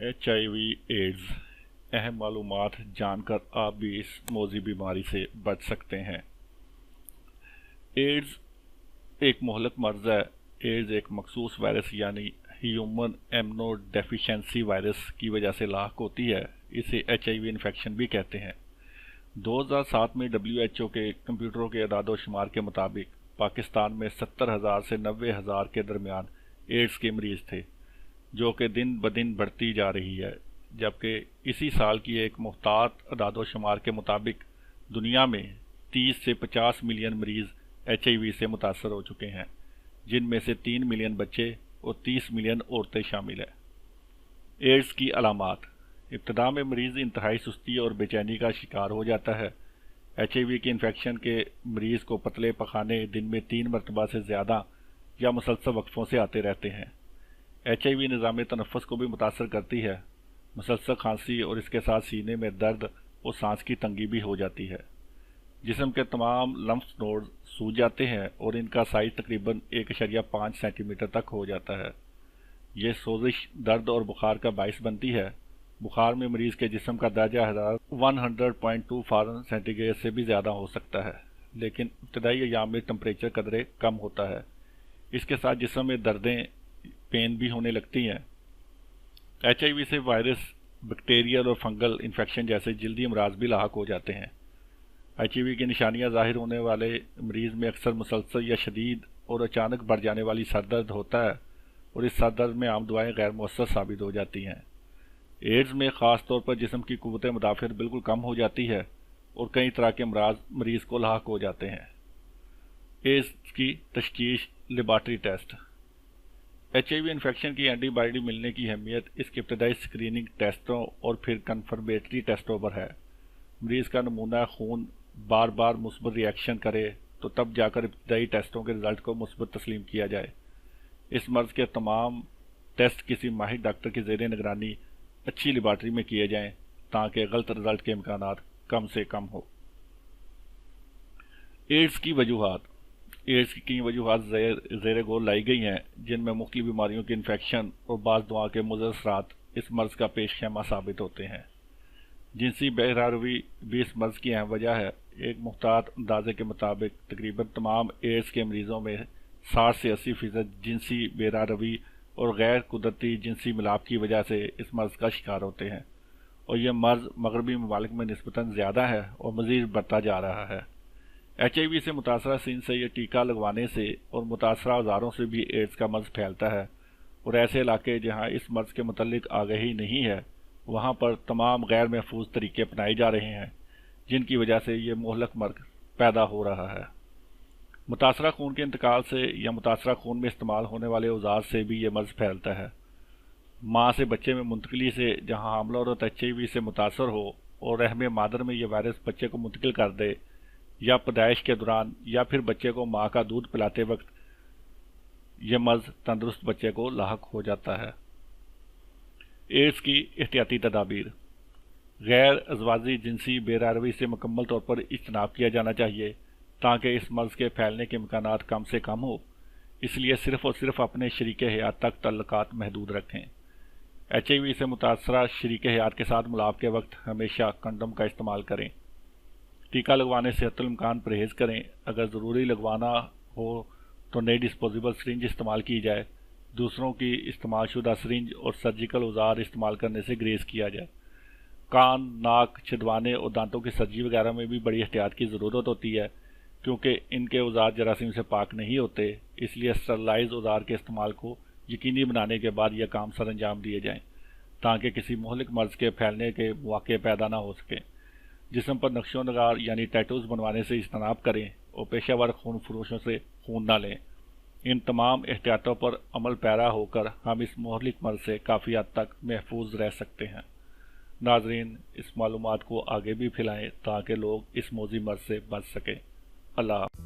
HIV AIDS اہم معلومات جان کر آپ بھی اس موذی بیماری سے بچ سکتے ہیں۔ ایڈز ایک مہلک مرض ہے۔ ایڈز ایک مخصوص وائرس یعنی ہیومن ایمنو ڈیفیشنسی وائرس کی وجہ سے لاحق ہوتی ہے۔ اسے HIV انفیکشن بھی کہتے ہیں۔ 2007 میں WHO کے کمپیوٹروں کے اعداد و شمار کے مطابق پاکستان میں 70,000 سے 90,000 کے درمیان ایڈز کے مریض تھے، جو کہ دن بدن بڑھتی جا رہی ہے، جبکہ اسی سال کی ایک محتاط اعداد و شمار کے مطابق دنیا میں 30 سے 50 ملین مریض HIV سے متاثر ہو چکے ہیں، جن میں سے 3 ملین بچے اور 30 ملین عورتیں شامل ہیں۔ ایڈز کی علامات: ابتدا میں مریض انتہائی سستی اور بے چینی کا شکار ہو جاتا ہے۔ HIV کی انفیکشن کے مریض کو پتلے پخانے دن میں 3 مرتبہ سے زیادہ یا مسلسل وقفوں سے آتے رہتے ہیں۔ HIV نظام تنفس کو بھی متاثر کرتی ہے۔ مسلسل کھانسی اور اس کے ساتھ سینے میں درد اور سانس کی تنگی بھی ہو جاتی ہے۔ جسم کے تمام لمف نوڈز سوج جاتے ہیں اور ان کا سائز تقریباً 1.5 سینٹی میٹر تک ہو جاتا ہے۔ یہ سوزش، درد اور بخار کا باعث بنتی ہے۔ بخار میں مریض کے جسم کا درجہ حرارت 100.2 فارن سینٹی گریڈ سے بھی زیادہ ہو سکتا ہے، لیکن ابتدائی ایام میں ٹمپریچر قدرے کم ہوتا ہے۔ اس کے ساتھ جسم میں دردیں، پین بھی ہونے لگتی ہیں۔ HIV سے وائرس، بیکٹیریل اور فنگل انفیکشن جیسے جلدی امراض بھی لاحق ہو جاتے ہیں۔ HIV کی نشانیاں ظاہر ہونے والے مریض میں اکثر مسلسل یا شدید اور اچانک بڑھ جانے والی سر درد ہوتا ہے، اور اس سر درد میں عام دوائیں غیر مؤثر ثابت ہو جاتی ہیں۔ ایڈز میں خاص طور پر جسم کی قوت مدافعت بالکل کم ہو جاتی ہے اور کئی طرح کے امراض مریض کو لاحق ہو جاتے ہیں۔ ایڈز کی تشخیص: لیبارٹری ٹیسٹ۔ HIV انفیکشن کی اینٹی باڈی ملنے کی اہمیت اس کے ابتدائی اسکریننگ ٹیسٹوں اور پھر کنفرمیٹری ٹیسٹوں پر ہے۔ مریض کا نمونہ خون بار بار مثبت ری ایکشن کرے تو تب جا کر ابتدائی ٹیسٹوں کے رزلٹ کو مثبت تسلیم کیا جائے۔ اس مرض کے تمام ٹیسٹ کسی ماہر ڈاکٹر کی زیر نگرانی اچھی لیبارٹری میں کیے جائیں تاکہ غلط رزلٹ کے امکانات کم سے کم ہو۔ ایڈز کی وجوہات۔ ایڈز کی کئی وجوہات زیر غور لائی گئی ہیں، جن میں مختلف بیماریوں کی انفیکشن اور بعض دواؤں کے مضر اثرات اس مرض کا پیش خیمہ ثابت ہوتے ہیں۔ جنسی بہرروی بھی اس مرض کی اہم وجہ ہے۔ ایک محتاط اندازے کے مطابق تقریباً تمام ایڈز کے مریضوں میں 60 سے 80% جنسی بہرروی اور غیر قدرتی جنسی ملاپ کی وجہ سے اس مرض کا شکار ہوتے ہیں، اور یہ مرض مغربی ممالک میں نسبتاً زیادہ ہے اور مزید بڑھتا جا رہا ہے۔ HIV سے متاثرہ سن سے یا ٹیکہ لگوانے سے اور متاثرہ اوزاروں سے بھی ایڈز کا مرض پھیلتا ہے، اور ایسے علاقے جہاں اس مرض کے متعلق آگہی نہیں ہے، وہاں پر تمام غیر محفوظ طریقے اپنائے جا رہے ہیں، جن کی وجہ سے یہ مہلک مرض پیدا ہو رہا ہے۔ متاثرہ خون کے انتقال سے یا متاثرہ خون میں استعمال ہونے والے اوزار سے بھی یہ مرض پھیلتا ہے۔ ماں سے بچے میں منتقلی سے، جہاں حاملہ عورت HIV سے متاثر ہو اور رحم مادر میں یہ وائرس بچے کو منتقل کر دے، یا پیدائش کے دوران یا پھر بچے کو ماں کا دودھ پلاتے وقت یہ مرض تندرست بچے کو لاحق ہو جاتا ہے۔ ایڈز کی احتیاطی تدابیر۔ غیر ازواجی جنسی بہرروی سے مکمل طور پر اجتناب کیا جانا چاہیے تاکہ اس مرض کے پھیلنے کے امکانات کم سے کم ہو۔ اس لیے صرف اور صرف اپنے شریک حیات تک تعلقات محدود رکھیں۔ HIV سے متاثرہ شریک حیات کے ساتھ ملاپ کے وقت ہمیشہ کنڈوم کا استعمال کریں۔ ٹیکہ لگوانے سے حتی الامکان پرہیز کریں۔ اگر ضروری لگوانا ہو تو نئی ڈسپوزیبل سرنج استعمال کی جائے۔ دوسروں کی استعمال شدہ سرنج اور سرجیکل اوزار استعمال کرنے سے گریز کیا جائے۔ کان، ناک چھدوانے اور دانتوں کی سرجری وغیرہ میں بھی بڑی احتیاط کی ضرورت ہوتی ہے، کیونکہ ان کے اوزار جراثیم سے پاک نہیں ہوتے۔ اس لیے اسٹرلائز اوزار کے استعمال کو یقینی بنانے کے بعد یہ کام سر انجام دیے جائیں تاکہ کسی مہلک مرض کے پھیلنے کے مواقع پیدا نہ ہو سکیں۔ جسم پر نقش و نگار یعنی ٹیٹوز بنوانے سے اجتناب کریں اور پیشہ ور خون فروشوں سے خون نہ لیں۔ ان تمام احتیاطوں پر عمل پیرا ہو کر ہم اس مہلک مرض سے کافی حد تک محفوظ رہ سکتے ہیں۔ ناظرین، اس معلومات کو آگے بھی پھیلائیں تاکہ لوگ اس موذی مرض سے بچ سکیں۔ اللہ حافظ۔